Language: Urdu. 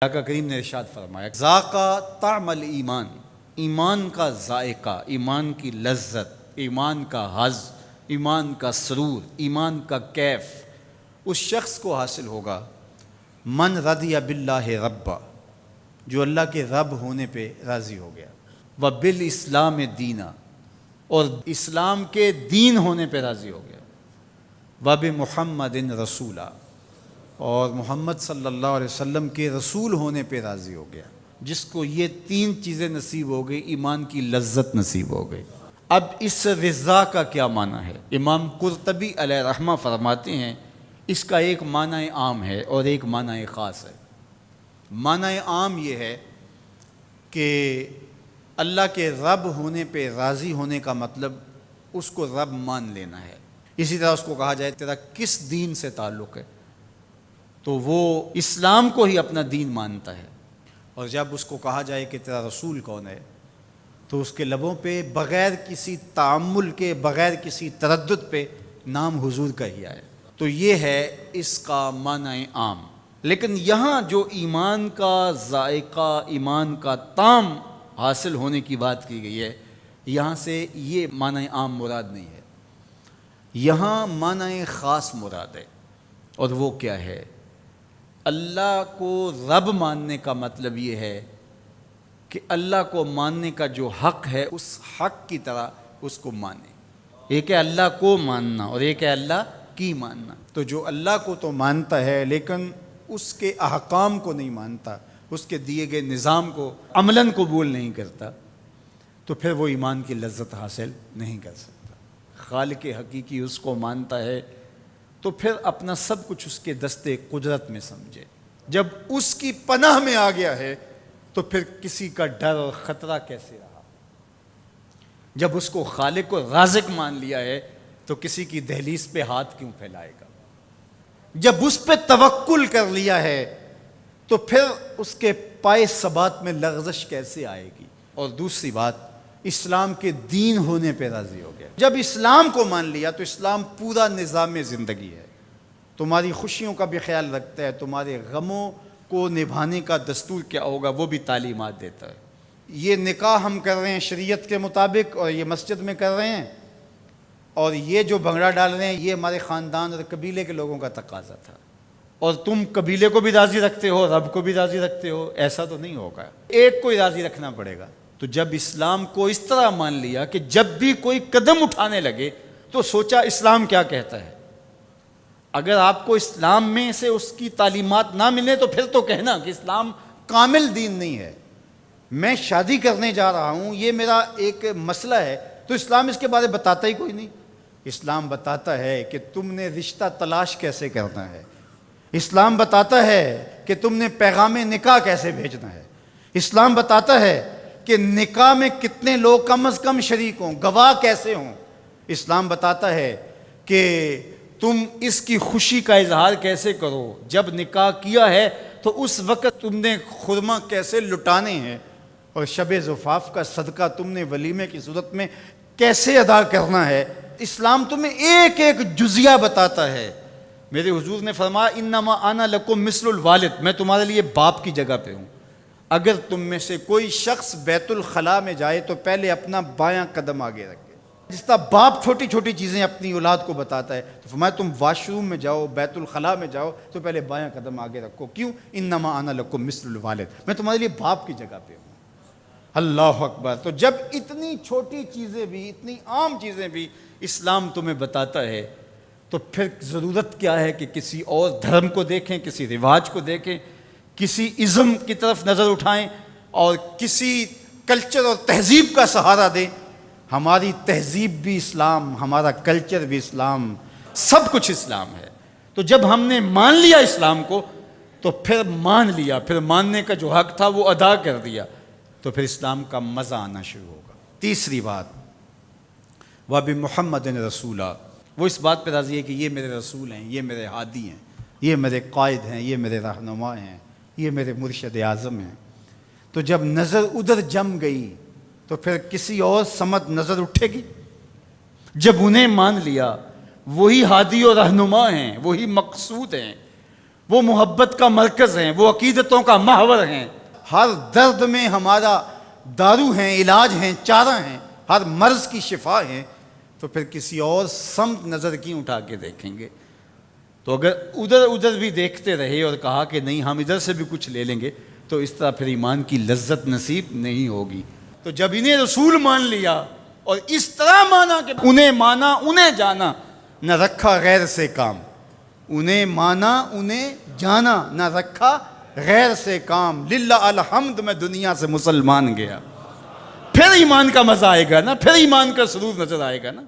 آقا کریم نے ارشاد فرمایا ذاقا طعم الایمان، ایمان کا ذائقہ، ایمان کی لذت، ایمان کا حظ، ایمان کا سرور، ایمان کا کیف اس شخص کو حاصل ہوگا من رضی باللہ ربا، جو اللہ کے رب ہونے پہ راضی ہو گیا، وبالاسلام دینا، اور اسلام کے دین ہونے پہ راضی ہو گیا، وبمحمد رسولا، اور محمد صلی اللہ علیہ وسلم کے رسول ہونے پہ راضی ہو گیا۔ جس کو یہ تین چیزیں نصیب ہو گئی، ایمان کی لذت نصیب ہو گئی۔ اب اس رضا کا کیا معنی ہے؟ امام قرطبی علیہ رحمہ فرماتے ہیں اس کا ایک معنی عام ہے اور ایک معنی خاص ہے۔ معنی عام یہ ہے کہ اللہ کے رب ہونے پہ راضی ہونے کا مطلب اس کو رب مان لینا ہے۔ اسی طرح اس کو کہا جائے تیرا کس دین سے تعلق ہے، تو وہ اسلام کو ہی اپنا دین مانتا ہے۔ اور جب اس کو کہا جائے کہ تیرا رسول کون ہے، تو اس کے لبوں پہ بغیر کسی تعمل کے، بغیر کسی تردد پہ نام حضور کا ہی آئے۔ تو یہ ہے اس کا معنی عام۔ لیکن یہاں جو ایمان کا ذائقہ، ایمان کا طعم حاصل ہونے کی بات کی گئی ہے، یہاں سے یہ معنی عام مراد نہیں ہے، یہاں معنی خاص مراد ہے۔ اور وہ کیا ہے؟ اللہ کو رب ماننے کا مطلب یہ ہے کہ اللہ کو ماننے کا جو حق ہے اس حق کی طرح اس کو مانے۔ ایک ہے اللہ کو ماننا اور ایک ہے اللہ کی ماننا۔ تو جو اللہ کو تو مانتا ہے لیکن اس کے احکام کو نہیں مانتا، اس کے دیے گئے نظام کو عملاً قبول نہیں کرتا، تو پھر وہ ایمان کی لذت حاصل نہیں کر سکتا۔ خالق حقیقی اس کو مانتا ہے تو پھر اپنا سب کچھ اس کے دستے قدرت میں سمجھے۔ جب اس کی پناہ میں آ گیا ہے تو پھر کسی کا ڈر اور خطرہ کیسے رہا؟ جب اس کو خالق و رازق مان لیا ہے تو کسی کی دہلیز پہ ہاتھ کیوں پھیلائے گا؟ جب اس پہ توکل کر لیا ہے تو پھر اس کے پائے ثبات میں لغزش کیسے آئے گی؟ اور دوسری بات، اسلام کے دین ہونے پہ راضی ہو گیا۔ جب اسلام کو مان لیا تو اسلام پورا نظام زندگی ہے، تمہاری خوشیوں کا بھی خیال رکھتا ہے، تمہارے غموں کو نبھانے کا دستور کیا ہوگا وہ بھی تعلیمات دیتا ہے۔ یہ نکاح ہم کر رہے ہیں شریعت کے مطابق اور یہ مسجد میں کر رہے ہیں، اور یہ جو بھنگڑا ڈال رہے ہیں یہ ہمارے خاندان اور قبیلے کے لوگوں کا تقاضا تھا، اور تم قبیلے کو بھی راضی رکھتے ہو، رب کو بھی راضی رکھتے ہو، ایسا تو نہیں ہوگا، ایک کو ہی راضی رکھنا پڑے گا۔ تو جب اسلام کو اس طرح مان لیا کہ جب بھی کوئی قدم اٹھانے لگے تو سوچا اسلام کیا کہتا ہے۔ اگر آپ کو اسلام میں سے اس کی تعلیمات نہ ملے تو پھر تو کہنا کہ اسلام کامل دین نہیں ہے۔ میں شادی کرنے جا رہا ہوں، یہ میرا ایک مسئلہ ہے، تو اسلام اس کے بارے بتاتا ہی کوئی نہیں۔ اسلام بتاتا ہے کہ تم نے رشتہ تلاش کیسے کرنا ہے، اسلام بتاتا ہے کہ تم نے پیغام نکاح کیسے بھیجنا ہے، اسلام بتاتا ہے کہ نکاح میں کتنے لوگ کم از کم شریک ہوں، گواہ کیسے ہوں، اسلام بتاتا ہے کہ تم اس کی خوشی کا اظہار کیسے کرو، جب نکاح کیا ہے تو اس وقت تم نے خرما کیسے لٹانے ہیں، اور شب زفاف کا صدقہ تم نے ولیمے کی صورت میں کیسے ادا کرنا ہے۔ اسلام تمہیں ایک ایک جزیہ بتاتا ہے۔ میرے حضور نے فرمایا انما انا لکم مثل الوالد، میں تمہارے لیے باپ کی جگہ پہ ہوں۔ اگر تم میں سے کوئی شخص بیت الخلاء میں جائے تو پہلے اپنا بایاں قدم آگے رکھے۔ جس طرح باپ چھوٹی چھوٹی چیزیں اپنی اولاد کو بتاتا ہے، تو فرمایا تم واش روم میں جاؤ، بیت الخلاء میں جاؤ تو پہلے بایاں قدم آگے رکھو۔ کیوں؟ انما انا لکم مثل الوالد، میں تمہارے لیے باپ کی جگہ پہ ہوں۔ اللہ اکبر۔ تو جب اتنی چھوٹی چیزیں بھی، اتنی عام چیزیں بھی اسلام تمہیں بتاتا ہے تو پھر ضرورت کیا ہے کہ کسی اور دھرم کو دیکھیں، کسی رواج کو دیکھیں، کسی ازم کی طرف نظر اٹھائیں اور کسی کلچر اور تہذیب کا سہارا دیں۔ ہماری تہذیب بھی اسلام، ہمارا کلچر بھی اسلام، سب کچھ اسلام ہے۔ تو جب ہم نے مان لیا اسلام کو تو پھر مان لیا، پھر ماننے کا جو حق تھا وہ ادا کر دیا، تو پھر اسلام کا مزہ آنا شروع ہوگا۔ تیسری بات، وَبِمُحَمَّدٍ رَسُولًا، وہ اس بات پہ راضی ہے کہ یہ میرے رسول ہیں، یہ میرے ہادی ہیں، یہ میرے قائد ہیں، یہ میرے رہنما ہیں، یہ میرے مرشد اعظم ہیں۔ تو جب نظر ادھر جم گئی تو پھر کسی اور سمت نظر اٹھے گی؟ جب انہیں مان لیا، وہی ہادی اور رہنما ہیں، وہی مقصود ہیں، وہ محبت کا مرکز ہیں، وہ عقیدتوں کا محور ہیں، ہر درد میں ہمارا دارو ہیں، علاج ہیں، چارہ ہیں، ہر مرض کی شفا ہیں، تو پھر کسی اور سمت نظر کیوں اٹھا کے دیکھیں گے؟ تو اگر ادھر بھی دیکھتے رہے اور کہا کہ نہیں ہم ادھر سے بھی کچھ لے لیں گے، تو اس طرح پھر ایمان کی لذت نصیب نہیں ہوگی۔ تو جب انہیں رسول مان لیا اور اس طرح مانا کہ انہیں مانا انہیں جانا، نہ رکھا غیر سے کام، انہیں مانا انہیں جانا، نہ رکھا غیر سے کام، للہ الحمد میں دنیا سے مسلمان گیا، پھر ایمان کا مزہ آئے گا نا، پھر ایمان کا سرور نظر آئے گا نا۔